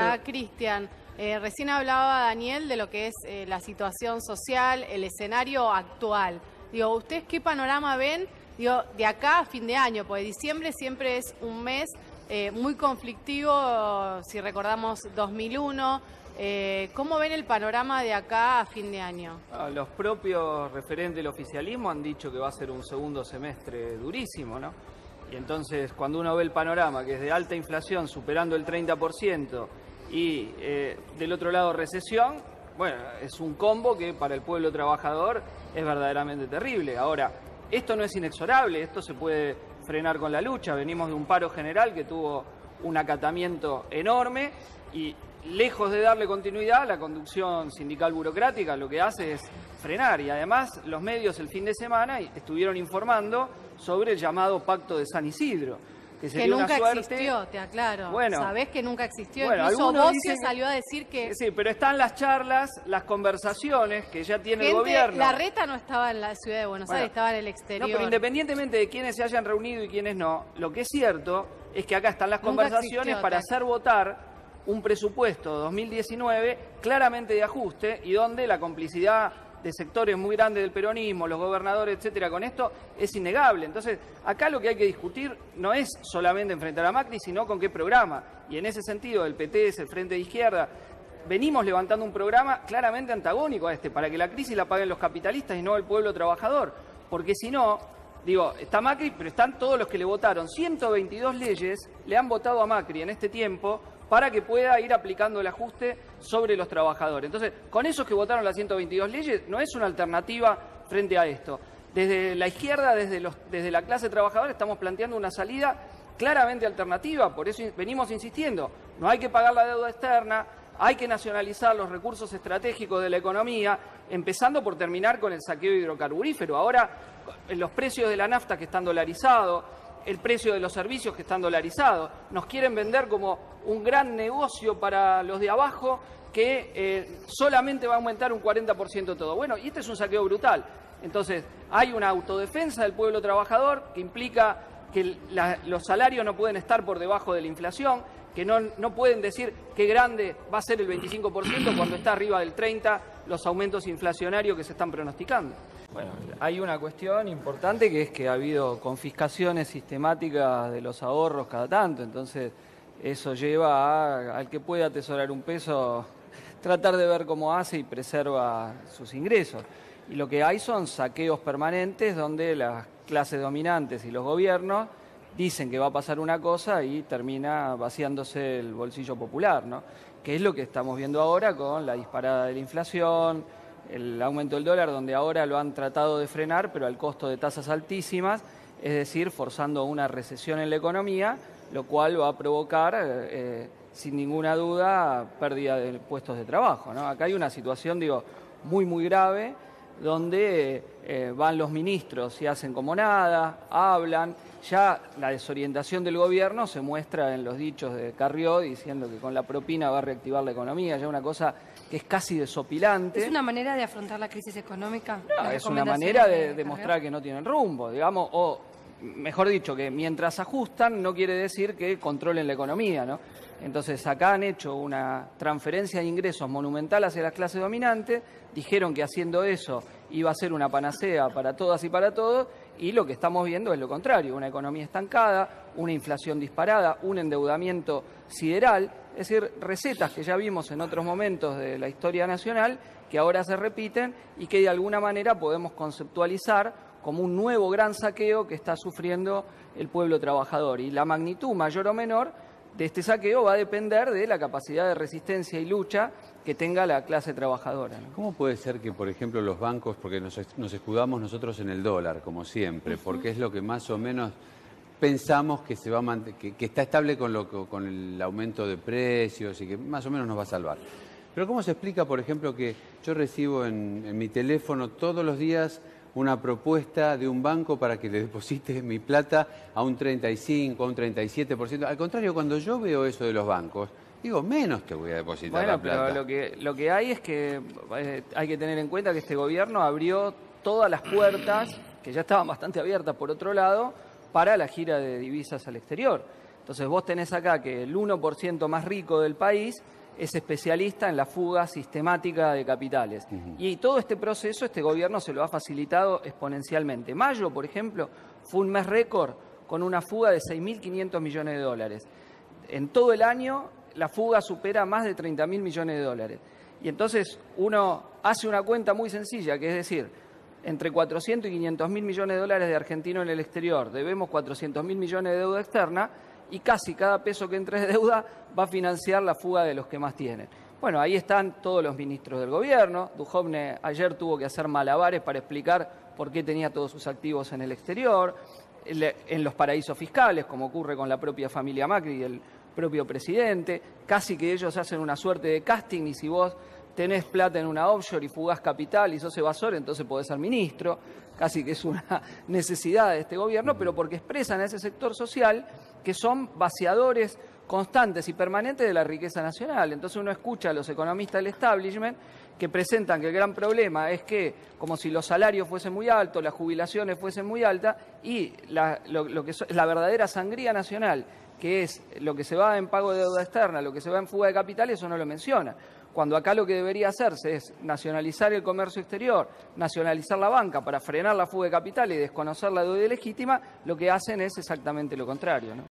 acá Cristian. Recién hablaba Daniel de lo que es la situación social, el escenario actual. Digo, ¿ustedes qué panorama ven? Digo, de acá a fin de año, porque diciembre siempre es un mes muy conflictivo, si recordamos 2001. ¿Cómo ven el panorama de acá a fin de año? Los propios referentes del oficialismo han dicho que va a ser un segundo semestre durísimo, ¿no? Y entonces, cuando uno ve el panorama, que es de alta inflación, superando el 30%, y del otro lado recesión, bueno, es un combo que para el pueblo trabajador es verdaderamente terrible. Ahora, esto no es inexorable, esto se puede frenar con la lucha. Venimos de un paro general que tuvo un acatamiento enorme y lejos de darle continuidad, la conducción sindical burocrática lo que hace es frenar. Y además los medios el fin de semana estuvieron informando sobre el llamado Pacto de San Isidro. Que nunca existió, te aclaro. Bueno, sabés que nunca existió. Bueno, incluso Bocio salió a decir que... Sí, pero están las charlas, las conversaciones que ya tiene el gobierno. Larreta no estaba en la ciudad de Buenos Aires, estaba en el exterior. No, pero independientemente de quiénes se hayan reunido y quiénes no, lo que es cierto es que acá están las conversaciones para hacer votar un presupuesto 2019 claramente de ajuste y donde la complicidad de sectores muy grandes del peronismo, los gobernadores, etcétera, con esto es innegable. Entonces, acá lo que hay que discutir no es solamente enfrentar a Macri, sino con qué programa. Y en ese sentido, el PT es el Frente de Izquierda. Venimos levantando un programa claramente antagónico a este, para que la crisis la paguen los capitalistas y no el pueblo trabajador. Porque si no, digo, está Macri, pero están todos los que le votaron. 122 leyes le han votado a Macri en este tiempo para que pueda ir aplicando el ajuste sobre los trabajadores. Entonces, con esos que votaron las 122 leyes, no es una alternativa frente a esto. Desde la izquierda, desde la clase trabajadora, estamos planteando una salida claramente alternativa, por eso venimos insistiendo. No hay que pagar la deuda externa, hay que nacionalizar los recursos estratégicos de la economía, empezando por terminar con el saqueo hidrocarburífero. Ahora, los precios de la nafta que están dolarizados, el precio de los servicios que están dolarizados. Nos quieren vender como un gran negocio para los de abajo que solamente va a aumentar un 40% todo. Bueno, y este es un saqueo brutal. Entonces, hay una autodefensa del pueblo trabajador que implica que los salarios no pueden estar por debajo de la inflación, que no pueden decir qué grande va a ser el 25% cuando está arriba del 30% los aumentos inflacionarios que se están pronosticando. Bueno, hay una cuestión importante que es que ha habido confiscaciones sistemáticas de los ahorros cada tanto, entonces eso lleva al que puede atesorar un peso, tratar de ver cómo hace y preserva sus ingresos. Y lo que hay son saqueos permanentes donde las clases dominantes y los gobiernos dicen que va a pasar una cosa y termina vaciándose el bolsillo popular, ¿no? Que es lo que estamos viendo ahora con la disparada de la inflación, el aumento del dólar, donde ahora lo han tratado de frenar, pero al costo de tasas altísimas, es decir, forzando una recesión en la economía, lo cual va a provocar, sin ninguna duda, pérdida de puestos de trabajo, ¿no? Acá hay una situación, digo, muy grave, donde van los ministros y hacen como nada, hablan. Ya la desorientación del gobierno se muestra en los dichos de Carrió diciendo que con la propina va a reactivar la economía, ya una cosa que es casi desopilante. ¿Es una manera de afrontar la crisis económica? No, es una manera de demostrar que no tienen rumbo, digamos, o mejor dicho, que mientras ajustan no quiere decir que controlen la economía, ¿no? Entonces acá han hecho una transferencia de ingresos monumental hacia las clases dominantes, dijeron que haciendo eso iba a ser una panacea para todas y para todos, y lo que estamos viendo es lo contrario, una economía estancada, una inflación disparada, un endeudamiento sideral, es decir, recetas que ya vimos en otros momentos de la historia nacional, que ahora se repiten y que de alguna manera podemos conceptualizar como un nuevo gran saqueo que está sufriendo el pueblo trabajador. Y la magnitud mayor o menor de este saqueo va a depender de la capacidad de resistencia y lucha que tenga la clase trabajadora, ¿no? ¿Cómo puede ser que, por ejemplo, los bancos, porque nos escudamos nosotros en el dólar, como siempre, porque es lo que más o menos pensamos que se va a que está estable con el aumento de precios y que más o menos nos va a salvar? Pero ¿cómo se explica, por ejemplo, que yo recibo en mi teléfono todos los días una propuesta de un banco para que le deposite mi plata a un 35, a un 37%? Al contrario, cuando yo veo eso de los bancos, digo, menos te voy a depositar la plata. Bueno, pero lo que hay es que hay que tener en cuenta que este gobierno abrió todas las puertas, que ya estaban bastante abiertas por otro lado, para la gira de divisas al exterior. Entonces vos tenés acá que el 1% más rico del país es especialista en la fuga sistemática de capitales. Y todo este proceso, este gobierno se lo ha facilitado exponencialmente. Mayo, por ejemplo, fue un mes récord con una fuga de 6.500 millones de dólares. En todo el año la fuga supera más de 30.000 millones de dólares. Y entonces uno hace una cuenta muy sencilla, que es decir, entre 400 y 500.000 millones de dólares de argentinos en el exterior, debemos 400.000 millones de deuda externa, y casi cada peso que entre de deuda va a financiar la fuga de los que más tienen. Bueno, ahí están todos los ministros del gobierno. Duhovne ayer tuvo que hacer malabares para explicar por qué tenía todos sus activos en el exterior, en los paraísos fiscales, como ocurre con la propia familia Macri y el propio presidente. Casi que ellos hacen una suerte de casting y si vos tenés plata en una offshore y fugás capital y sos evasor, entonces podés ser ministro. Casi que es una necesidad de este gobierno, pero porque expresan a ese sector social que son vaciadores constantes y permanentes de la riqueza nacional. Entonces uno escucha a los economistas del establishment que presentan que el gran problema es que, como si los salarios fuesen muy altos, las jubilaciones fuesen muy altas, y lo que es la verdadera sangría nacional, que es lo que se va en pago de deuda externa, lo que se va en fuga de capital, eso no lo menciona. Cuando acá lo que debería hacerse es nacionalizar el comercio exterior, nacionalizar la banca para frenar la fuga de capital y desconocer la deuda ilegítima, lo que hacen es exactamente lo contrario, ¿no?